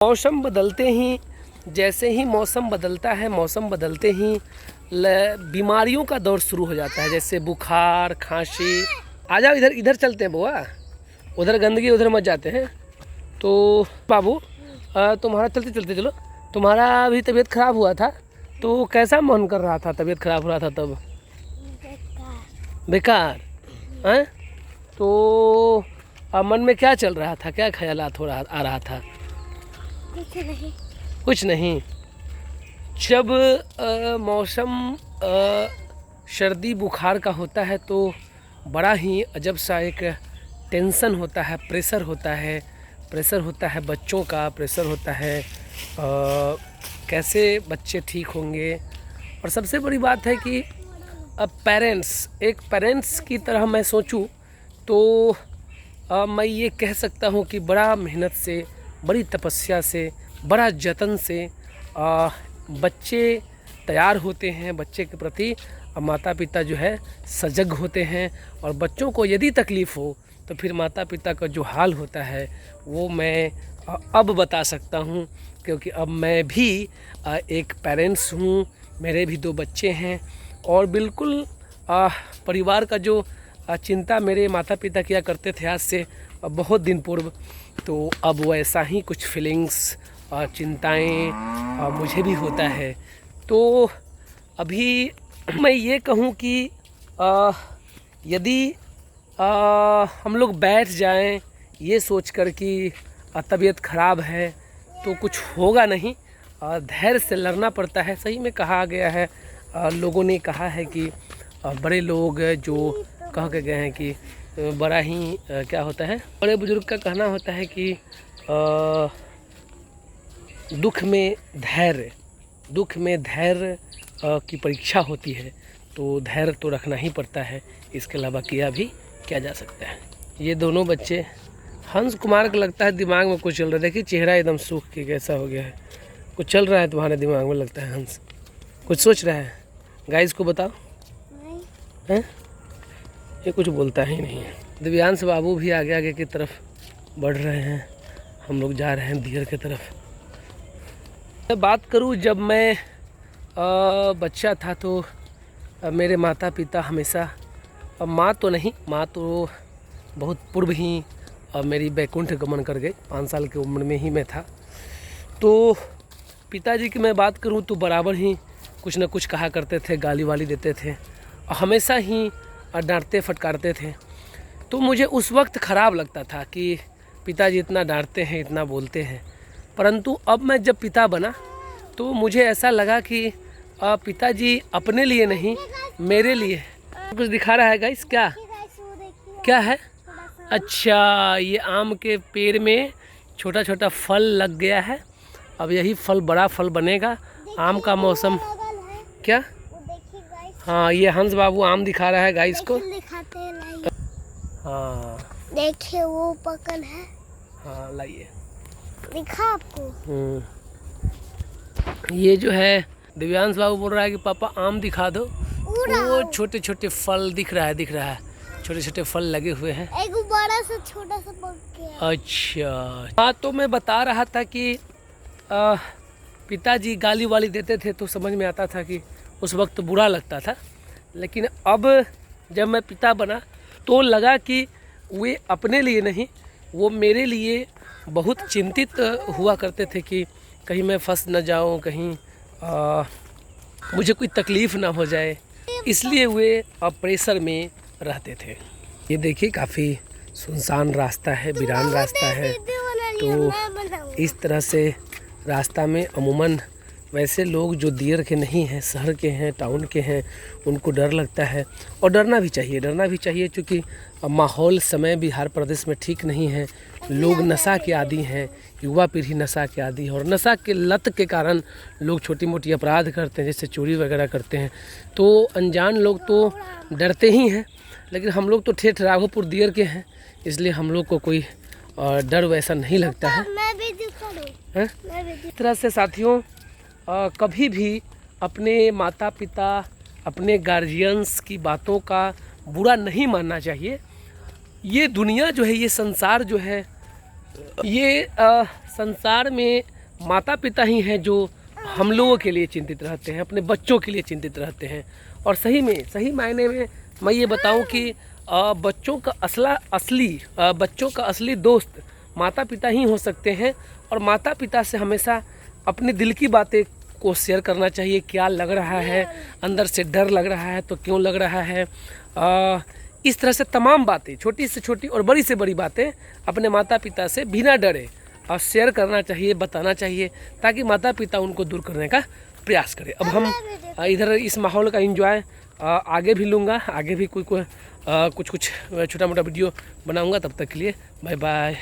मौसम बदलते ही, जैसे ही मौसम बदलता है, मौसम बदलते ही बीमारियों का दौर शुरू हो जाता है, जैसे बुखार, खांसी। आ जाओ इधर, इधर चलते हैं बुआ, उधर गंदगी, उधर मत जाते हैं। तो बाबू तुम्हारा चलते चलते चलो, तुम्हारा अभी तबीयत खराब हुआ था तो कैसा मन कर रहा था? तबीयत खराब हो रहा था तब बेकार हैं? तो मन में क्या चल रहा था, क्या ख्यालात आ रहा था? कुछ नहीं। जब मौसम सर्दी बुखार का होता है तो बड़ा ही अजब सा एक टेंशन होता है, प्रेशर होता है। प्रेशर होता है बच्चों का, प्रेशर होता है कैसे बच्चे ठीक होंगे। और सबसे बड़ी बात है कि अब पेरेंट्स की तरह मैं सोचूं तो मैं ये कह सकता हूँ कि बड़ा मेहनत से, बड़ी तपस्या से, बड़ा जतन से बच्चे तैयार होते हैं। बच्चे के प्रति माता पिता जो है सजग होते हैं। और बच्चों को यदि तकलीफ़ हो तो फिर माता पिता का जो हाल होता है वो मैं अब बता सकता हूँ, क्योंकि अब मैं भी एक पेरेंट्स हूँ, मेरे भी 2 बच्चे हैं। और बिल्कुल परिवार का जो चिंता मेरे माता पिता किया करते थे आज से बहुत दिन पूर्व, तो अब वैसा ही कुछ फीलिंग्स, चिंताएं मुझे भी होता है। तो अभी मैं ये कहूँ कि यदि हम लोग बैठ जाएं ये सोच कर कि तबीयत ख़राब है तो कुछ होगा नहीं, धैर्य से लड़ना पड़ता है। सही में कहा गया है, लोगों ने कहा है कि बड़े लोग जो कह के गए हैं कि बड़ा ही क्या होता है, बड़े बुजुर्ग का कहना होता है कि दुख में धैर्य की परीक्षा होती है, तो धैर्य तो रखना ही पड़ता है। इसके अलावा किया भी क्या जा सकता है। ये दोनों बच्चे, हंस कुमार को लगता है दिमाग में कुछ चल रहा है। देखिए चेहरा एकदम सूख के कैसा हो गया है। कुछ चल रहा है तुम्हारे दिमाग में, लगता है हंस कुछ सोच रहा है। गाइस को बताओ हैं, ये कुछ बोलता ही नहीं है। दिव्यांश बाबू भी आगे आगे की तरफ बढ़ रहे हैं, हम लोग जा रहे हैं दियर की तरफ। मैं बात करूं, जब मैं बच्चा था तो मेरे माता पिता हमेशा, माँ तो नहीं, माँ तो बहुत पूर्व ही मेरी बैकुंठ गमन कर गई, 5 साल की उम्र में ही मैं था। तो पिताजी की मैं बात करूं तो बराबर ही कुछ न कुछ कहा करते थे, गाली वाली देते थे, हमेशा ही डांटते फटकारते थे। तो मुझे उस वक्त ख़राब लगता था कि पिताजी इतना डांटते हैं, इतना बोलते हैं। परंतु अब मैं जब पिता बना तो मुझे ऐसा लगा कि पिताजी अपने लिए नहीं, मेरे लिए कुछ दिखा रहा है। गाइस क्या है? अच्छा, ये आम के पेड़ में छोटा छोटा फल लग गया है। अब यही फल बड़ा फल बनेगा। आम का मौसम क्या? हाँ, ये हंस बाबू आम दिखा रहा है गाइस को। हाँ देखिए वो पकड़ है। हाँ लाइए, दिखा आपको। ये जो है दिव्यांश बाबू बोल रहा है कि पापा आम दिखा दो। वो छोटे छोटे फल दिख रहा है, छोटे छोटे फल लगे हुए हैं। एक बड़ा सा छोटा सा पक गया। अच्छा हाँ, तो मैं बता रहा था कि पिताजी गाली वाली देते थे तो समझ में आता था कि उस वक्त बुरा लगता था। लेकिन अब जब मैं पिता बना तो लगा कि वे अपने लिए नहीं, वो मेरे लिए बहुत चिंतित हुआ करते थे कि कहीं मैं फंस न जाऊं, कहीं मुझे कोई तकलीफ़ ना हो जाए, इसलिए वे प्रेशर में रहते थे। ये देखिए काफ़ी सुनसान रास्ता है, वीरान रास्ता है। तो इस तरह से रास्ता में अमूमन वैसे लोग जो दियर के नहीं हैं, शहर के हैं, टाउन के हैं, उनको डर लगता है। और डरना भी चाहिए क्योंकि माहौल समय बिहार प्रदेश में ठीक नहीं है। लोग नशा के आदी हैं, युवा पीढ़ी नशा के आदी है, और नशा के लत के कारण लोग छोटी मोटी अपराध करते हैं, जैसे चोरी वगैरह करते हैं। तो अनजान लोग तो डरते ही हैं, लेकिन हम लोग तो ठेठ राघोपुर दियर के हैं, इसलिए हम लोग को कोई डर वैसा नहीं लगता है। इस तरह से साथियों, कभी भी अपने माता पिता, अपने गार्जियंस की बातों का बुरा नहीं मानना चाहिए। ये दुनिया जो है, ये संसार जो है, ये संसार में माता पिता ही हैं जो हम लोगों के लिए चिंतित रहते हैं, अपने बच्चों के लिए चिंतित रहते हैं। और सही मायने में मैं ये बताऊं कि बच्चों का असली दोस्त माता पिता ही हो सकते हैं। और माता पिता से हमेशा अपने दिल की बातें को शेयर करना चाहिए। क्या लग रहा है, अंदर से डर लग रहा है तो क्यों लग रहा है, इस तरह से तमाम बातें, छोटी से छोटी और बड़ी से बड़ी बातें अपने माता पिता से बिना डरे और शेयर करना चाहिए, बताना चाहिए, ताकि माता पिता उनको दूर करने का प्रयास करें। अब हम इधर इस माहौल का एंजॉय आगे भी लूँगा, आगे भी कुछ छोटा मोटा वीडियो बनाऊँगा। तब तक के लिए बाय बाय।